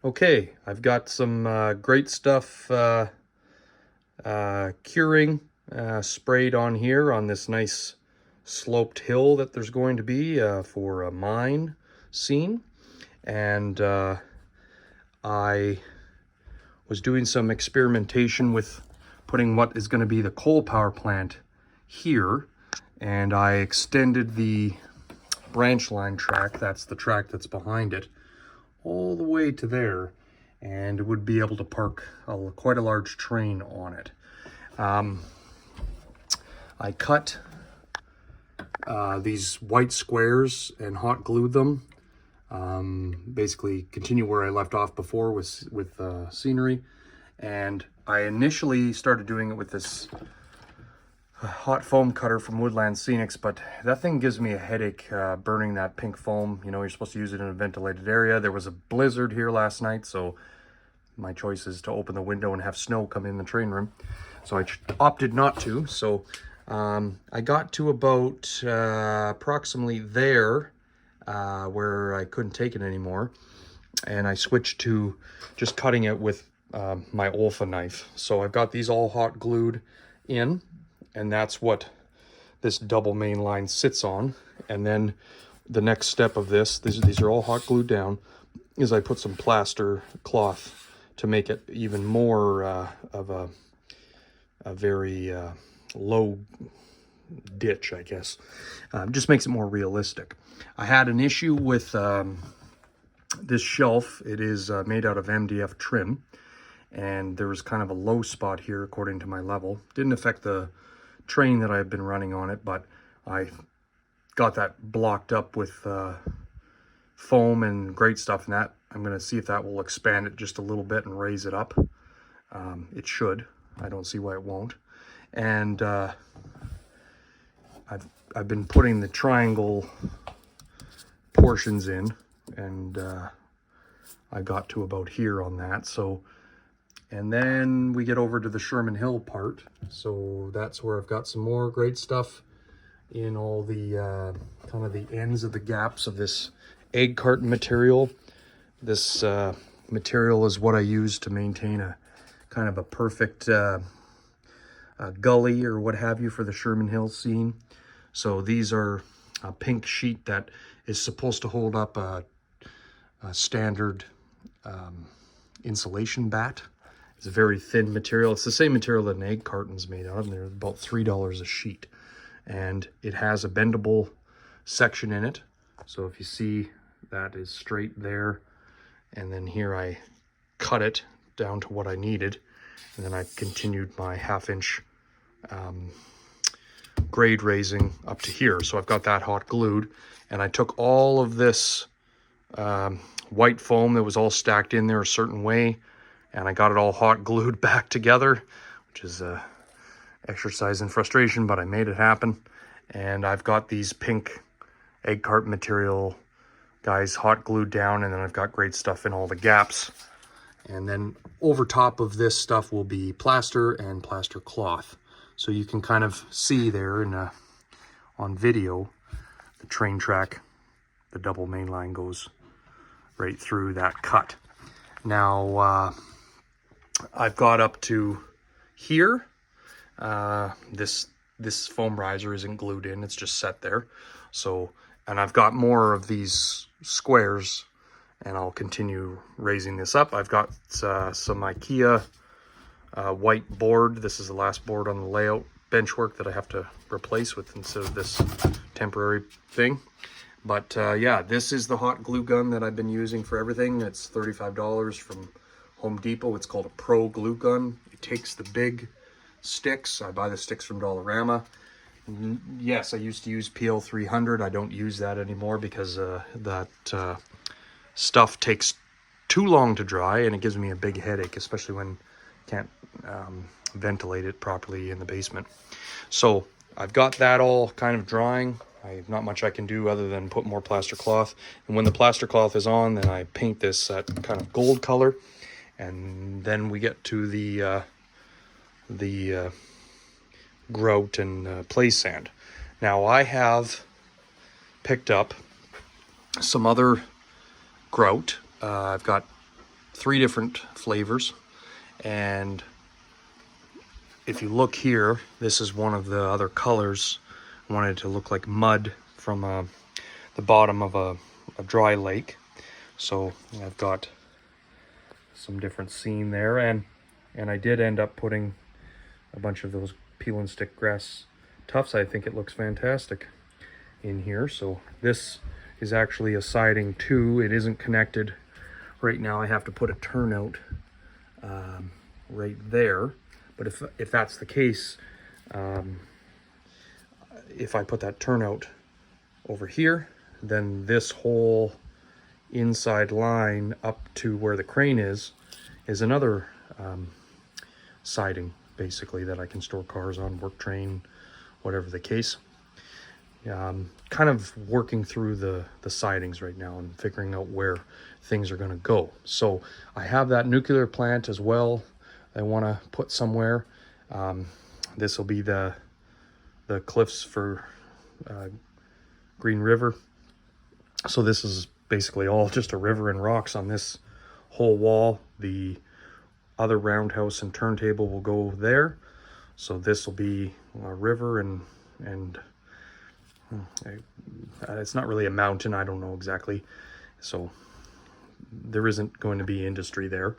Okay, I've got some great stuff curing sprayed on here on this nice sloped hill that there's going to be for a mine scene. And I was doing some experimentation with putting what is going to be the coal power plant here. And I extended the branch line track, that's the track that's behind it, all the way to there, and it would be able to park quite a large train on it. I cut these white squares and hot glued them. Basically continue where I left off before with scenery. And I initially started doing it with this hot foam cutter from Woodland Scenics, but that thing gives me a headache burning that pink foam. You know, you're supposed to use it in a ventilated area. There was a blizzard here last night, so my choice is to open the window and have snow come in the train room. So I opted not to. So I got to about approximately there where I couldn't take it anymore, and I switched to just cutting it with my Olfa knife. So I've got these all hot glued in, and that's what this double main line sits on. And then the next step of this, these are all hot glued down, is I put some plaster cloth to make it even more of a very low ditch, I guess. Just makes it more realistic. I had an issue with this shelf. It is made out of MDF trim, and there was kind of a low spot here according to my level. Didn't affect the train that I've been running on it, but I got that blocked up with foam and great stuff, and that I'm going to see if that will expand it just a little bit and raise it up. It should. I don't see why it won't. And I've been putting the triangle portions in, and I got to about here on that. So, and then we get over to the Sherman Hill part. So that's where I've got some more great stuff in all the kind of the ends of the gaps of this egg carton material. This material is what I use to maintain a kind of a perfect gully or what have you for the Sherman Hill scene. So these are a pink sheet that is supposed to hold up a standard insulation bat. It's a very thin material. It's the same material that an egg carton's made out of, and they're about $3 a sheet. And it has a bendable section in it. So if you see, that is straight there. And then here I cut it down to what I needed. And then I continued my 1/2 inch grade raising up to here. So I've got that hot glued. And I took all of this white foam that was all stacked in there a certain way, and I got it all hot glued back together, which is a exercise in frustration, but I made it happen. And I've got these pink egg carton material guys hot glued down, and then I've got great stuff in all the gaps. And then over top of this stuff will be plaster and plaster cloth. So you can kind of see there in on video, the train track, the double main line goes right through that cut. Now, I've got up to here. This foam riser isn't glued in, it's just set there. So, and I've got more of these squares, and I'll continue raising this up. I've got some IKEA white board. This is the last board on the layout benchwork that I have to replace with instead of this temporary thing. But yeah, this is the hot glue gun that I've been using for everything. It's $35 from Home Depot. It's called a Pro glue gun. It takes the big sticks. I buy the sticks from Dollarama. Yes, I used to use PL 300. I don't use that anymore because that stuff takes too long to dry, and it gives me a big headache, especially when I can't ventilate it properly in the basement. So I've got that all kind of drying. Not much I can do other than put more plaster cloth. And when the plaster cloth is on, then I paint this that kind of gold color. And then we get to the grout and play sand. Now I have picked up some other grout. I've got 3 different flavors. And if you look here, this is one of the other colors. I wanted it to look like mud from the bottom of a dry lake. So I've got some different scene there, and I did end up putting a bunch of those peel and stick grass tufts. I think it looks fantastic in here. So this is actually a siding too. It isn't connected right now. I have to put a turnout right there. But if that's the case, if I put that turnout over here, then this whole inside line up to where the crane is another siding, basically, that I can store cars on, work train, whatever the case. Kind of working through the sidings right now and figuring out where things are going to go. So I have that nuclear plant as well I want to put somewhere. This will be the cliffs for Green River. So this is basically all just a river and rocks on this whole wall. The other roundhouse and turntable will go there. So this will be a river and it's not really a mountain. I don't know exactly. So there isn't going to be industry there.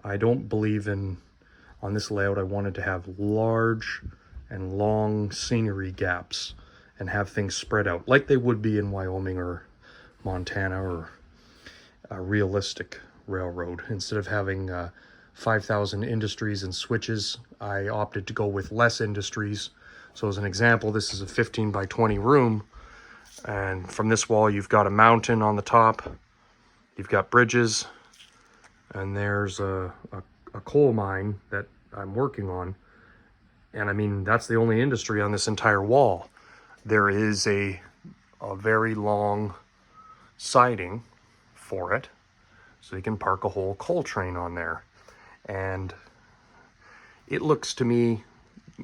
I don't believe in, on this layout, I wanted to have large and long scenery gaps and have things spread out like they would be in Wyoming or Montana or a realistic railroad. Instead of having 5,000 industries and switches, I opted to go with less industries. So as an example, this is a 15 by 20 room, and from this wall you've got a mountain on the top, you've got bridges, and there's a coal mine that I'm working on. And I mean, that's the only industry on this entire wall. There is a very long siding for it, so you can park a whole coal train on there. And it looks to me,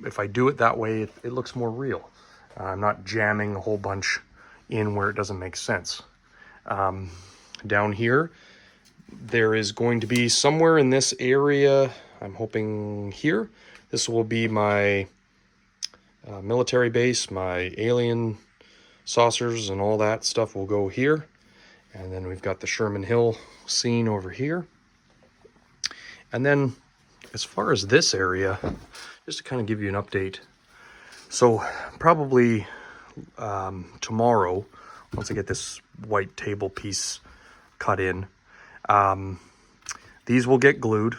if I do it that way, it looks more real. I'm not jamming a whole bunch in where it doesn't make sense. Down here, there is going to be somewhere in this area, I'm hoping here, this will be my military base, my alien saucers and all that stuff will go here. And then we've got the Sherman Hill scene over here. And then as far as this area, just to kind of give you an update. So probably tomorrow, once I get this white table piece cut in, these will get glued,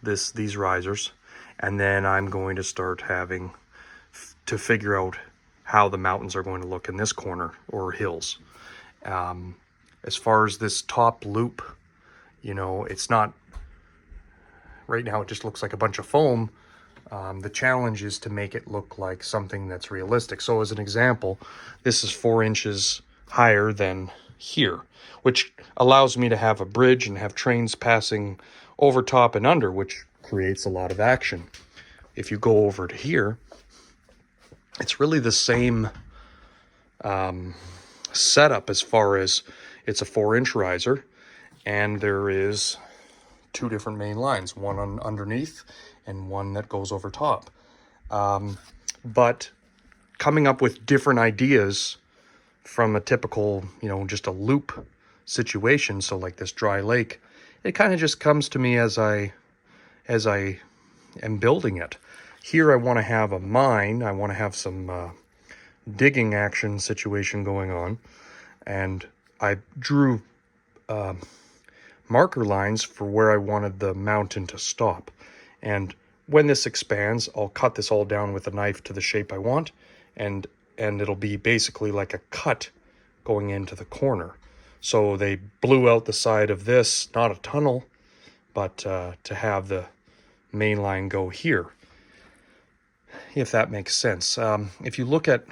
these risers, and then I'm going to start having to figure out how the mountains are going to look in this corner or hills. As far as this top loop, you know, it's not, right now it just looks like a bunch of foam. The challenge is to make it look like something that's realistic. So as an example, this is 4 inches higher than here, which allows me to have a bridge and have trains passing over top and under, which creates a lot of action. If you go over to here, it's really the same setup as far as it's a 4-inch riser, and there is 2 different main lines, one on underneath and one that goes over top. But coming up with different ideas from a typical, you know, just a loop situation, so like this dry lake, it kind of just comes to me as I am building it. Here I want to have a mine, I want to have some digging action situation going on, and I drew marker lines for where I wanted the mountain to stop. And when this expands, I'll cut this all down with a knife to the shape I want, and it'll be basically like a cut going into the corner. So they blew out the side of this, not a tunnel, but to have the main line go here, if that makes sense. If you look at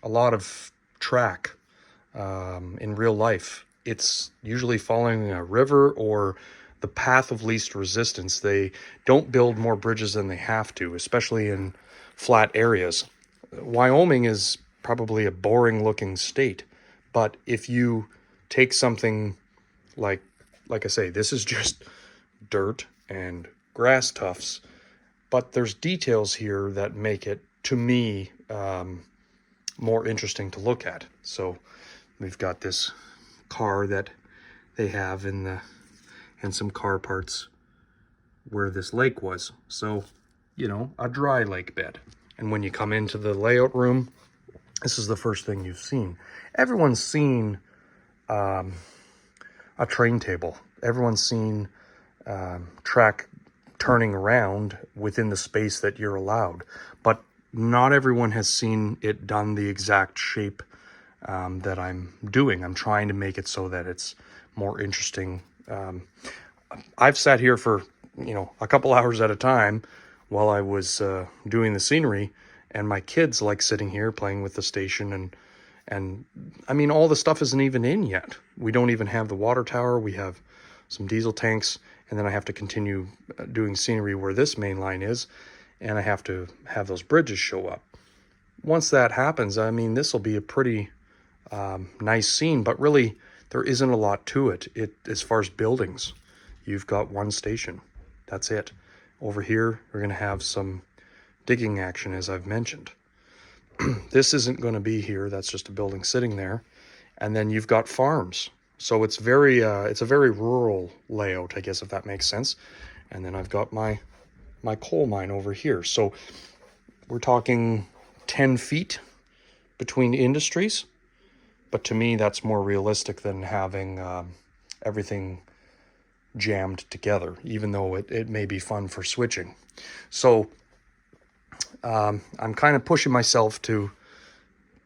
a lot of track in real life, it's usually following a river or the path of least resistance. They don't build more bridges than they have to, especially in flat areas. Wyoming is probably a boring looking state, but if you take something like like I say, this is just dirt and grass tufts, but there's details here that make it, to me, more interesting to look at. So we've got this car that they have and some car parts where this lake was. So, you know, a dry lake bed. And when you come into the layout room, this is the first thing you've seen. Everyone's seen a train table. Everyone's seen track turning around within the space that you're allowed. But not everyone has seen it done the exact shape that I'm doing. I'm trying to make it so that it's more interesting. I've sat here for, you know, a couple hours at a time while I was doing the scenery, and my kids like sitting here playing with the station, and I mean, all the stuff isn't even in yet. We don't even have the water tower. We have some diesel tanks, and then I have to continue doing scenery where this main line is, and I have to have those bridges show up. Once that happens, I mean, this will be a pretty nice scene, but really there isn't a lot to it. As far as buildings, you've got one station. That's it. Over here, we're going to have some digging action, as I've mentioned. This isn't going to be here. That's just a building sitting there. And then you've got farms. So it's it's a very rural layout, I guess, if that makes sense. And then I've got my coal mine over here. So we're talking 10 feet between industries. But to me, that's more realistic than having everything jammed together, even though it may be fun for switching. So I'm kind of pushing myself to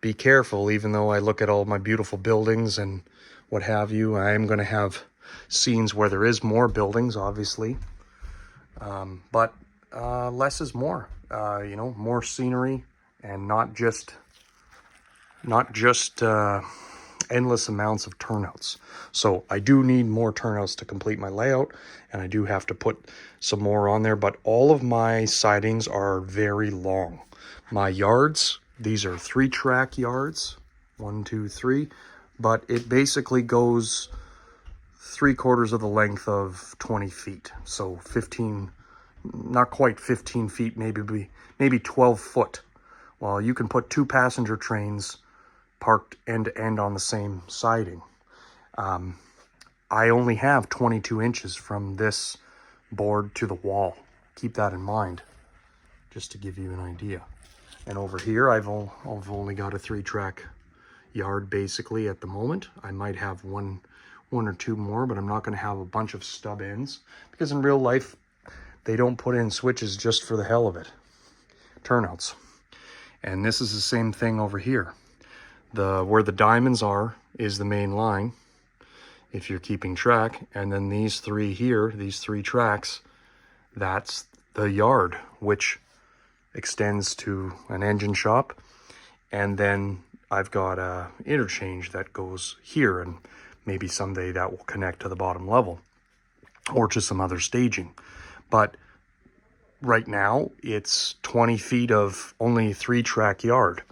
be careful, even though I look at all my beautiful buildings and what have you. I am going to have scenes where there is more buildings, obviously, but less is more. You know, more scenery, and not just endless amounts of turnouts. So I do need more turnouts to complete my layout, and I do have to put some more on there, but all of my sidings are very long. My yards, these are 3-track yards, 1, 2, 3, but it basically goes 3/4 of the length of 20 feet. So 15, not quite 15 feet, maybe 12 foot. Well, you can put 2 passenger trains parked end to end on the same siding. I only have 22 inches from this board to the wall. Keep that in mind, just to give you an idea. And over here, I've only got a 3-track yard basically at the moment. I might have one or two more, but I'm not going to have a bunch of stub ends, because in real life, they don't put in switches just for the hell of it. Turnouts. And this is the same thing over here. Where the diamonds are is the main line, if you're keeping track. And then these 3 here, these 3 tracks, that's the yard, which extends to an engine shop. And then I've got a interchange that goes here, and maybe someday that will connect to the bottom level or to some other staging. But right now it's 20 feet of only 3-track yard,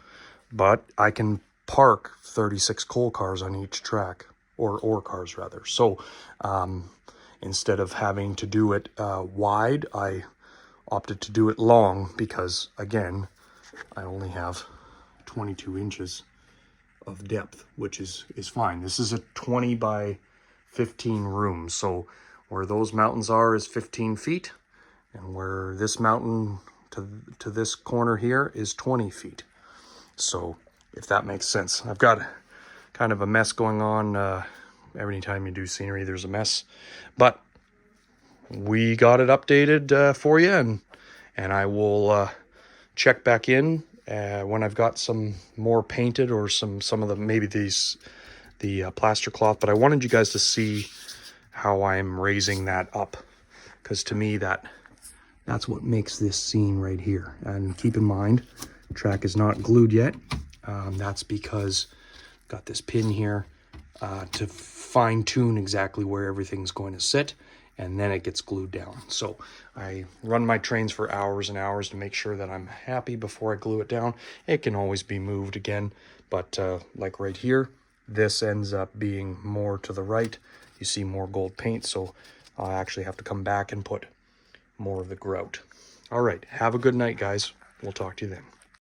but I can park 36 coal cars on each track, or ore cars rather. So instead of having to do it wide, I opted to do it long, because again, I only have 22 inches of depth, which is fine. This is a 20 by 15 room. So where those mountains are is 15 feet, and where this mountain to this corner here is 20 feet. So if that makes sense. I've got kind of a mess going on. Every time you do scenery, there's a mess. But we got it updated for you, and I will check back in when I've got some more painted, or some of the, maybe the plaster cloth. But I wanted you guys to see how I'm raising that up, because to me that's what makes this scene right here. And keep in mind, track is not glued yet. That's because I've got this pin here to fine tune exactly where everything's going to sit, and then it gets glued down. So I run my trains for hours and hours to make sure that I'm happy before I glue it down. It can always be moved again, but like right here, this ends up being more to the right. you see more gold paint. So I actually have to come back and put more of the grout. All right, have a good night, guys. We'll talk to you then.